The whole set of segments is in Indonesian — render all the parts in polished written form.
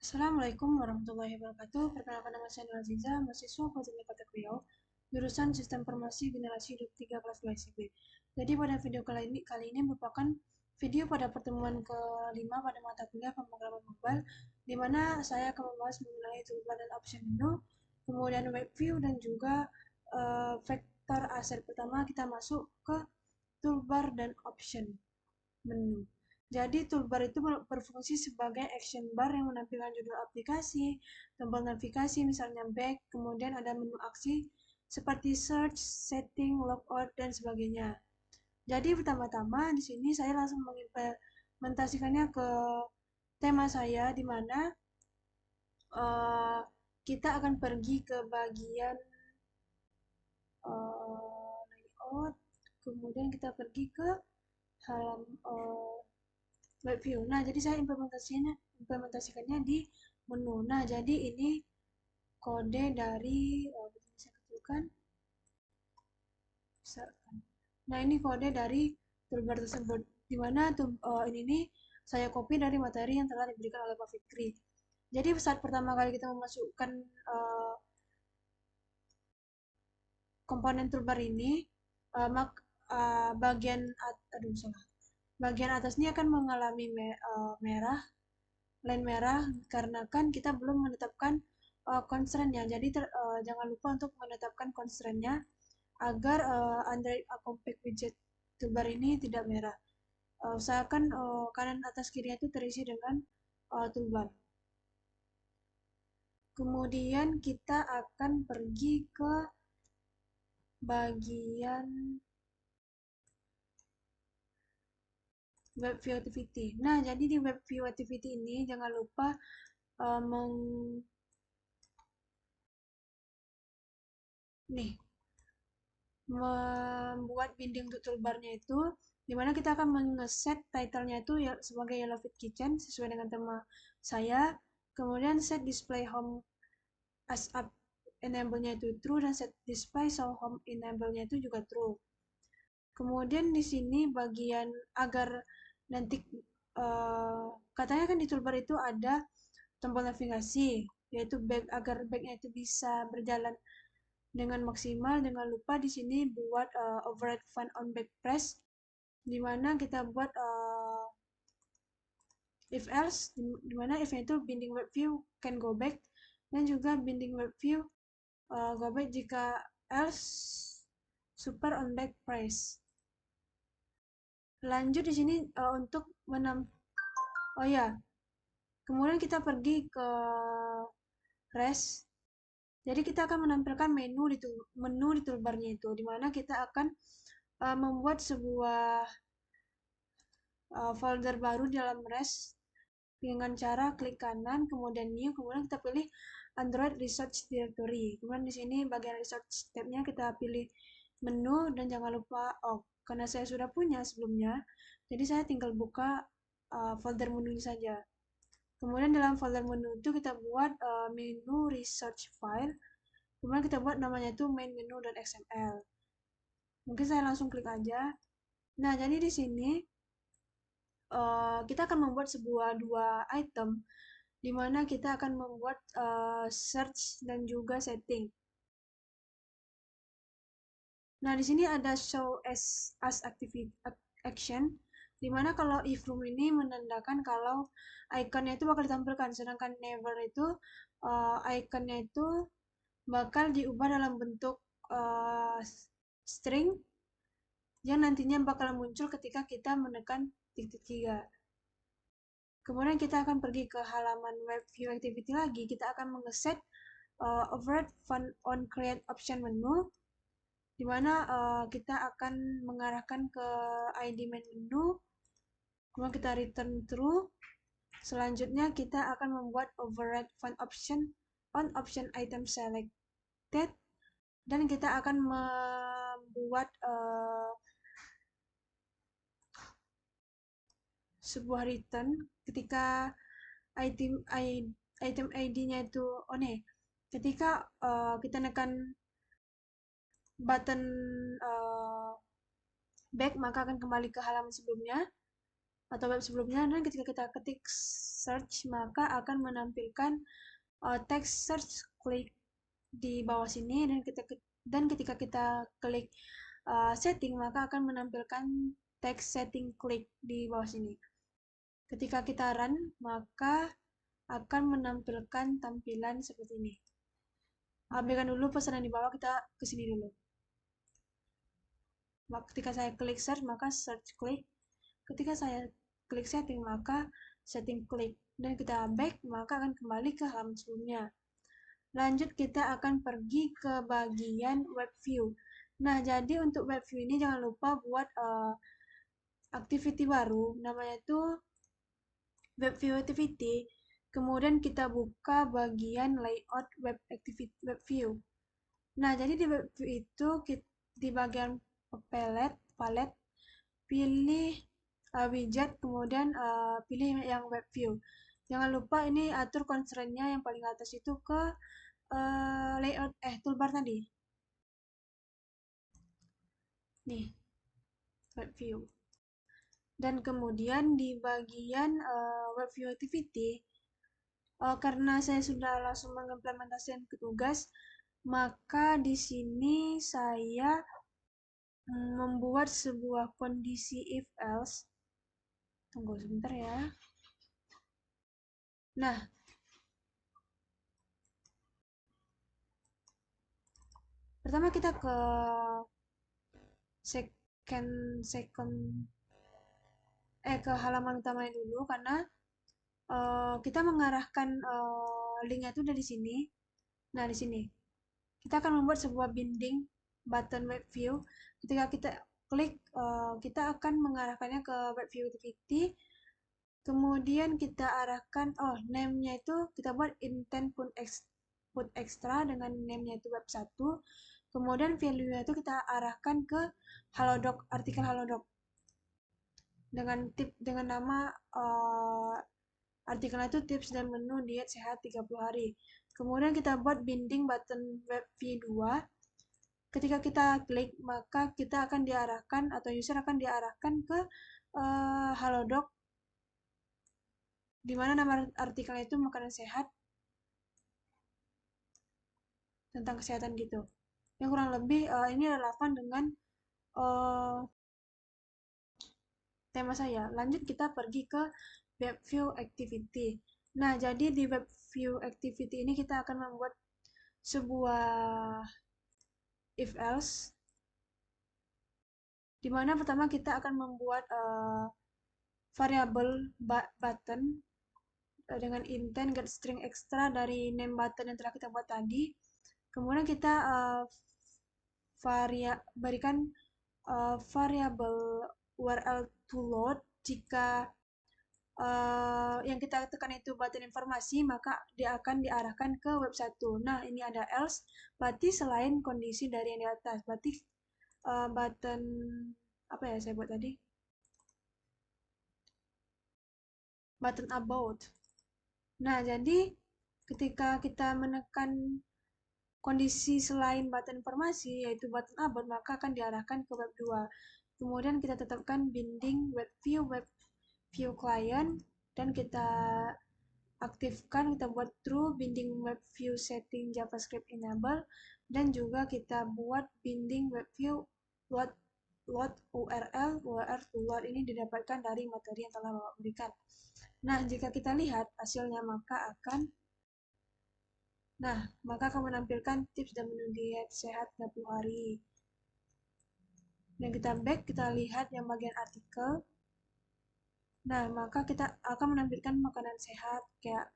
Assalamualaikum warahmatullahi wabarakatuh. Perkenalkan, nama saya Nurul Aziza, mahasiswa Politeknik Kota Riau, jurusan Sistem Informasi Generasi 3 kelas 2 SMP. Jadi pada video kali ini merupakan video pada pertemuan kelima pada mata kuliah pemrograman mobile, di mana saya akan membahas mengenai toolbar dan option menu, kemudian web view dan juga vektor aset. Pertama kita masuk ke toolbar dan option menu. Jadi toolbar itu berfungsi sebagai action bar yang menampilkan judul aplikasi, tombol navigasi misalnya back, kemudian ada menu aksi seperti search, setting, logout dan sebagainya. Jadi pertama-tama di sini saya langsung mengimplementasikannya ke tema saya, di mana kita akan pergi ke bagian layout, kemudian kita pergi ke web view. Nah, jadi saya implementasikannya di menu. Nah, jadi ini kode dari saya kecilkan. Nah, ini kode dari toolbar tersebut, di mana ini nih saya copy dari materi yang telah diberikan oleh Pak Fikri. Jadi saat pertama kali kita memasukkan komponen toolbar ini, bagian atasnya akan mengalami line merah karena kan kita belum menetapkan constraint-nya. Jadi jangan lupa untuk menetapkan constraint-nya agar Android Compact Widget toolbar ini tidak merah. Usahakan kanan atas kirinya itu terisi dengan toolbar. Kemudian kita akan pergi ke bagian web view activity. Nah, jadi di web view activity ini jangan lupa membuat binding untuk toolbarnya itu, dimana kita akan men-set title-nya itu ya sebagai Yellow Fit Kitchen sesuai dengan tema saya. Kemudian set display home as up enable-nya itu true, dan set display show home enable-nya itu juga true. Kemudian di sini bagian agar nanti katanya kan di toolbar itu ada tombol navigasi, yaitu back, agar backnya itu bisa berjalan dengan maksimal. Jangan lupa di sini buat override fun on back press, di mana kita buat if else, di mana if-nya itu binding web view can go back, dan juga binding web view go back jika else super on back press. Lanjut di sini untuk oh ya, kemudian kita pergi ke rest. Jadi kita akan menampilkan menu di toolbarnya itu, di mana kita akan membuat sebuah folder baru di dalam rest dengan cara klik kanan, kemudian new, kemudian kita pilih Android Research Directory. Kemudian di sini bagian Research tab-nya kita pilih menu, dan jangan lupa karena saya sudah punya sebelumnya, jadi saya tinggal buka folder menu ini saja. Kemudian dalam folder menu itu kita buat menu research file, kemudian kita buat namanya itu main menu.xml. Mungkin saya langsung klik aja. Nah, jadi di sini kita akan membuat dua item, di mana kita akan membuat search dan juga setting. Nah, di sini ada show as activity action, di mana kalau if room ini menandakan kalau ikonnya itu bakal ditampilkan, sedangkan never itu ikonnya itu bakal diubah dalam bentuk string yang nantinya bakal muncul ketika kita menekan titik 3. Kemudian kita akan pergi ke halaman web view activity lagi. Kita akan mengeset override fun on create option menu, di mana kita akan mengarahkan ke ID main menu. Kemudian kita return true. Selanjutnya kita akan membuat override fun option on option item selected, dan kita akan membuat sebuah return ketika item ID-nya itu ketika kita nekan button back, maka akan kembali ke halaman sebelumnya. atau web sebelumnya, dan ketika kita ketik search maka akan menampilkan teks search klik di bawah sini, dan ketika kita klik setting maka akan menampilkan teks setting klik di bawah sini. Ketika kita run maka akan menampilkan tampilan seperti ini. Abaikan dulu pesanan di bawah, kita ke sini dulu. Ketika saya klik search maka search klik, ketika saya klik setting maka setting klik, dan kita back maka akan kembali ke halaman sebelumnya. Lanjut kita akan pergi ke bagian web view. Nah, jadi untuk web view ini jangan lupa buat activity baru, namanya itu web view activity. Kemudian kita buka bagian layout web view. Nah, jadi di web view itu di bagian palette pilih widget, kemudian pilih yang web view. Jangan lupa ini atur constraint-nya yang paling atas itu ke layout toolbar tadi. Nih, web view. Dan kemudian di bagian web view activity, karena saya sudah langsung mengimplementasikan ke tugas, maka di sini saya membuat sebuah kondisi if else. Tunggu sebentar ya. Nah, pertama kita ke ke halaman utamanya dulu, karena kita mengarahkan linknya itu dari sini. Nah, di sini kita akan membuat sebuah binding button web view. Ketika kita klik, kita akan mengarahkannya ke web view activity. Kemudian kita arahkan, name-nya itu kita buat intent put extra dengan name-nya itu web 1. Kemudian value-nya itu kita arahkan ke halodoc, artikel halodoc. Dengan nama artikelnya itu tips dan menu diet sehat 30 hari. Kemudian kita buat binding button web view 2. Ketika kita klik, maka kita akan diarahkan atau user akan diarahkan ke halodoc, di mana nama artikelnya itu makanan sehat, tentang kesehatan gitu. Yang kurang lebih ini relevan dengan tema saya. Lanjut kita pergi ke web view activity. Nah, jadi di web view activity ini kita akan membuat sebuah if else, di mana pertama kita akan membuat variabel button dengan intent get string extra dari name button yang telah kita buat tadi. Kemudian kita berikan variabel URL to load. Jika yang kita tekan itu button informasi, maka dia akan diarahkan ke web 1. Nah, ini ada else, berarti selain kondisi dari yang di atas, berarti button apa ya saya buat tadi? Button about. Nah, jadi ketika kita menekan kondisi selain button informasi, yaitu button about, maka akan diarahkan ke web 2. Kemudian kita tetapkan binding web view client, dan kita aktifkan, kita buat true binding web view setting JavaScript enable, dan juga kita buat binding web view load URL to load ini didapatkan dari materi yang telah Bapak berikan. Nah, jika kita lihat hasilnya maka akan menampilkan tips dan menu diet sehat 30 hari. Dan kita back, kita lihat yang bagian artikel. Nah, maka kita akan menampilkan makanan sehat, kayak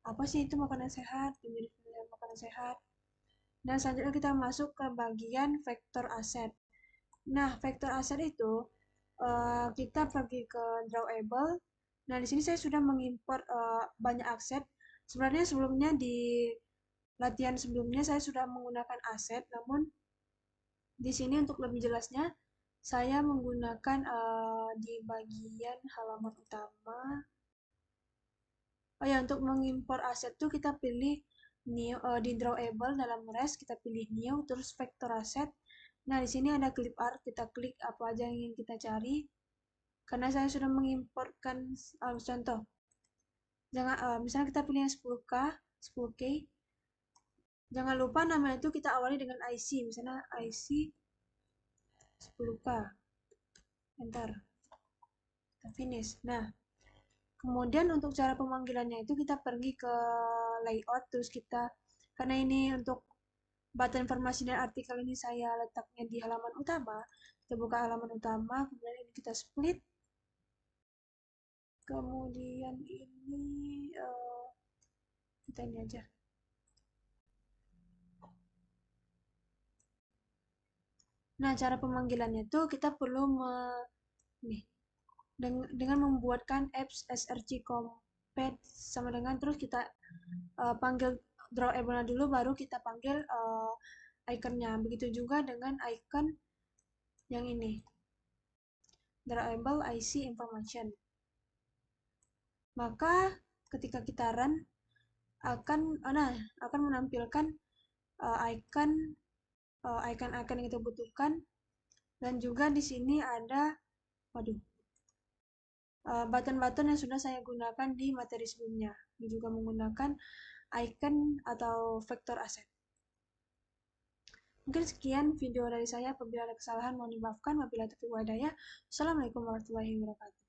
apa sih itu makanan sehat, menjadi makanan sehat. Dan selanjutnya kita masuk ke bagian vektor aset. Nah, vektor aset itu kita pergi ke drawable. Nah, di sini saya sudah mengimport banyak aset. Sebenarnya sebelumnya di latihan sebelumnya saya sudah menggunakan aset, namun di sini untuk lebih jelasnya saya menggunakan di bagian halaman utama. Oh ya, untuk mengimpor aset tuh kita pilih new di drawable dalam REST, kita pilih new, terus vektor aset. Nah, di sini ada clip art, kita klik apa aja yang ingin kita cari. karena saya sudah mengimportkan contoh. Misalnya kita pilih yang 10K, 10K. Jangan lupa nama itu kita awali dengan IC, misalnya IC 10K. Enter. Kita finish. Nah, kemudian untuk cara pemanggilannya itu kita pergi ke layout, terus kita, karena ini untuk button informasi dan artikel ini saya letaknya di halaman utama, kita buka halaman utama, kemudian ini kita split, kemudian ini kita ini aja. Nah, cara pemanggilannya itu kita perlu dengan membuatkan apps src compat sama dengan, terus kita panggil drawable dulu, baru kita panggil iconnya. Begitu juga dengan icon yang ini, drawable IC information. Maka ketika kita run akan menampilkan icon-icon yang kita butuhkan, dan juga di sini ada button-button yang sudah saya gunakan di materi sebelumnya. Ini juga menggunakan icon atau vektor aset. Mungkin sekian video dari saya. Apabila ada kesalahan mohon dimaafkan. Wabillahi taufiq wal hidayah. Assalamualaikum warahmatullahi wabarakatuh.